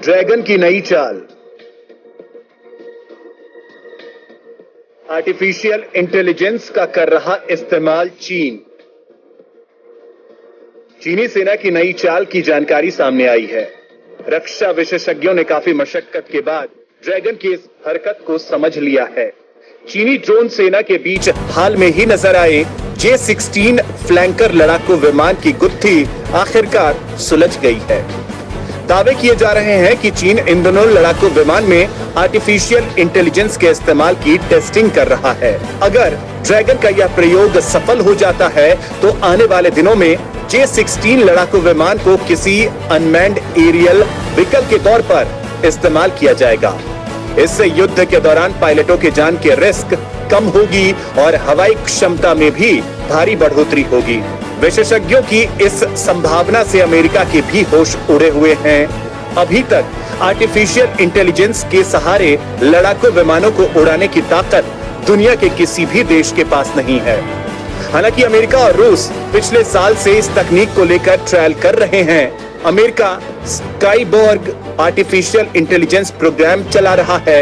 Dragon की नई चाल। आर्टिफिशियल इंटेलिजेंस का कर रहा इस्तेमाल चीन। चीनी सेना की नई चाल की जानकारी सामने आई है। रक्षा विशेषज्ञों ने काफी मशक्कत के बाद ड्रैगन की इस हरकत को समझ लिया है। चीनी ड्रोन सेना के बीच हाल में ही नजर आए J-16 फ्लैंकर लड़ाकू विमान की गुत्थी आखिरकार सुलझ गई है। दावे किए जा रहे हैं कि चीन इन दोनों लड़ाकू विमान में आर्टिफिशियल इंटेलिजेंस के इस्तेमाल की टेस्टिंग कर रहा है। अगर ड्रैगन का यह प्रयोग सफल हो जाता है तो आने वाले दिनों में J-16 लड़ाकू विमान को किसी अनमैन्ड एरियल व्हीकल के तौर पर इस्तेमाल किया जाएगा। इससे युद्ध के दौरान पायलटों के जान के रिस्क कम होगी और हवाई क्षमता में भी भारी बढ़ोतरी होगी। विशेषज्ञों की इस संभावना से अमेरिका के भी होश उड़े हुए हैं। अभी तक आर्टिफिशियल इंटेलिजेंस के सहारे लड़ाकू विमानों को उड़ाने की ताकत दुनिया के किसी भी देश के पास नहीं है। हालांकि अमेरिका और रूस पिछले साल से इस तकनीक को लेकर ट्रायल कर रहे हैं। अमेरिका स्काईबोर्ग आर्टिफिशियल इंटेलिजेंस प्रोग्राम चला रहा है।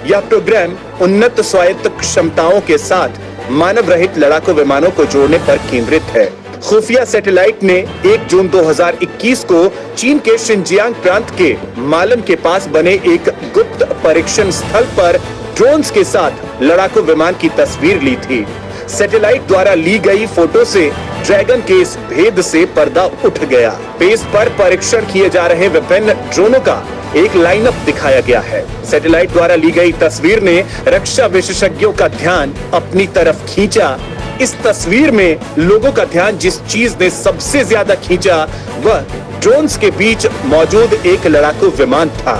यह प्रोग्राम उन्नत स्वायत्त क्षमताओं के साथ मानव रहित लड़ाकू विमानों को जोड़ने पर केंद्रित है। खुफिया सैटेलाइट ने 1 जून 2021 को चीन के शिनजियांग प्रांत के मालन के पास बने एक गुप्त परीक्षण स्थल पर ड्रोन्स के साथ लड़ाकू विमान की तस्वीर ली थी। सैटेलाइट द्वारा ली गई फोटो से ड्रैगन के इस भेद से पर्दा उठ गया। पेस पर परीक्षण किए जा रहे विभिन्न ड्रोनों का एक लाइनअप दिखाया गया है। सैटेलाइट द्वारा ली गई तस्वीर ने रक्षा विशेषज्ञों का ध्यान अपनी तरफ खींचा। इस तस्वीर में लोगों का ध्यान जिस चीज ने सबसे ज्यादा खींचा वह ड्रोन्स के बीच मौजूद एक लड़ाकू विमान था।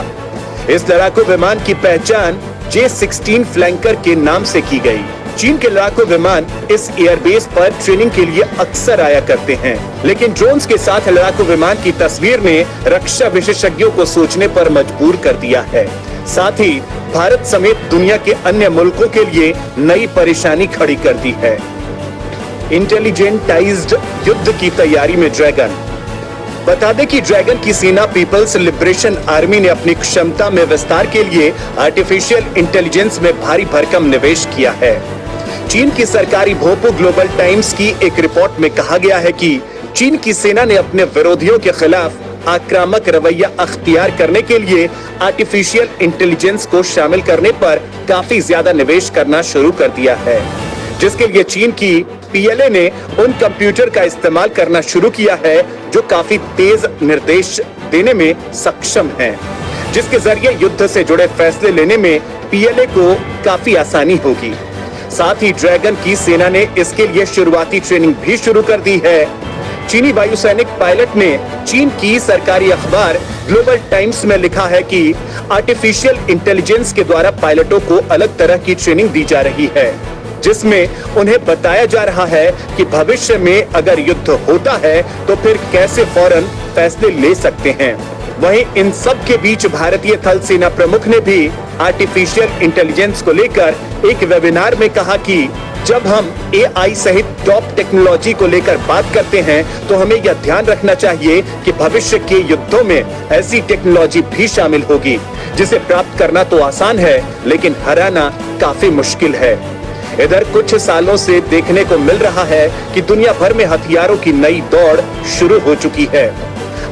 इस लड़ाकू विमान की पहचान J-16 फ्लैंकर के नाम से की गई। चीन के लड़ाकू विमान इस एयरबेस पर ट्रेनिंग के लिए अक्सर आया करते हैं, लेकिन ड्रोन्स के साथ लड़ाकू विमान की तस्वीर ने रक्षा विशेषज्ञों को सोचने पर मजबूर कर दिया है। साथ ही भारत समेत दुनिया के अन्य मुल्कों के लिए नई परेशानी खड़ी कर दी है। इंटेलिजेंटाइज्ड युद्ध की तैयारी में ड्रैगन। बता दें कि ड्रैगन की सेना पीपल्स लिबरेशन आर्मी ने अपनी क्षमता में विस्तार के लिए आर्टिफिशियल इंटेलिजेंस में भारी भरकम निवेश किया है। चीन की सरकारी भोपो ग्लोबल टाइम्स की एक रिपोर्ट में कहा गया है कि चीन की सेना ने अपने विरोधियों के खिलाफ आक्रामक रवैया अख्तियार करने के लिए आर्टिफिशियल इंटेलिजेंस को शामिल करने पर काफी ज्यादा निवेश करना शुरू कर दिया है, जिसके लिए चीन की PLA ने उन कंप्यूटर का इस्तेमाल करना शुरू किया है जो काफी तेज निर्देश देने में सक्षम हैं, जिसके जरिए युद्ध से जुड़े फैसले लेने में PLA को काफी आसानी होगी। साथ ही ड्रैगन की सेना ने इसके लिए शुरुआती ट्रेनिंग भी शुरू कर दी है। चीनी वायुसैनिक पायलट ने चीन की सरकारी अखबार ग्लोबल टाइम्स में लिखा है कि आर्टिफिशियल इंटेलिजेंस के द्वारा पायलटों को अलग तरह की ट्रेनिंग दी जा रही है, जिसमें उन्हें बताया जा रहा है कि भविष्य में अगर युद्ध होता है तो फिर कैसे फौरन फैसले ले सकते हैं। वहीं इन सब के बीच भारतीय थल सेना प्रमुख ने भी आर्टिफिशियल इंटेलिजेंस को लेकर एक वेबिनार में कहा कि जब हम AI सहित टॉप टेक्नोलॉजी को लेकर बात करते हैं तो हमें यह ध्यान रखना चाहिए कि भविष्य के युद्धों में ऐसी टेक्नोलॉजी भी शामिल होगी जिसे प्राप्त करना तो आसान है लेकिन हराना काफी मुश्किल है। इधर कुछ सालों से देखने को मिल रहा है कि दुनिया भर में हथियारों की नई दौड़ शुरू हो चुकी है।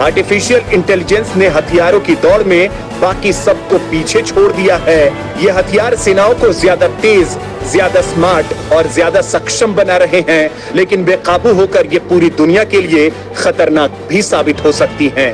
आर्टिफिशियल इंटेलिजेंस ने हथियारों की दौड़ में बाकी सबको पीछे छोड़ दिया है। ये हथियार सेनाओं को ज्यादा तेज, ज्यादा स्मार्ट और ज्यादा सक्षम बना रहे हैं, लेकिन बेकाबू होकर ये पूरी दुनिया के लिए खतरनाक भी साबित हो सकती हैं।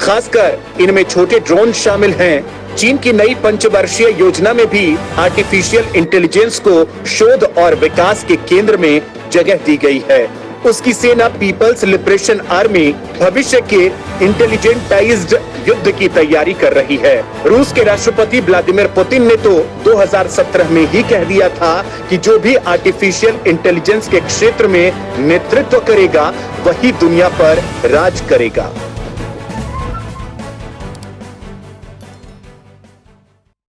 खासकर इनमें छोटे ड्रोन शामिल हैं। चीन की नई पंचवर्षीय योजना में भी आर्टिफिशियल इंटेलिजेंस को शोध और विकास के केंद्र में जगह दी गई है। उसकी सेना पीपल्स लिबरेशन आर्मी भविष्य के इंटेलिजेंटाइज्ड युद्ध की तैयारी कर रही है। रूस के राष्ट्रपति व्लादिमीर पुतिन ने तो 2017 में ही कह दिया था कि जो भी आर्टिफिशियल इंटेलिजेंस के क्षेत्र में नेतृत्व करेगा वही दुनिया पर राज करेगा।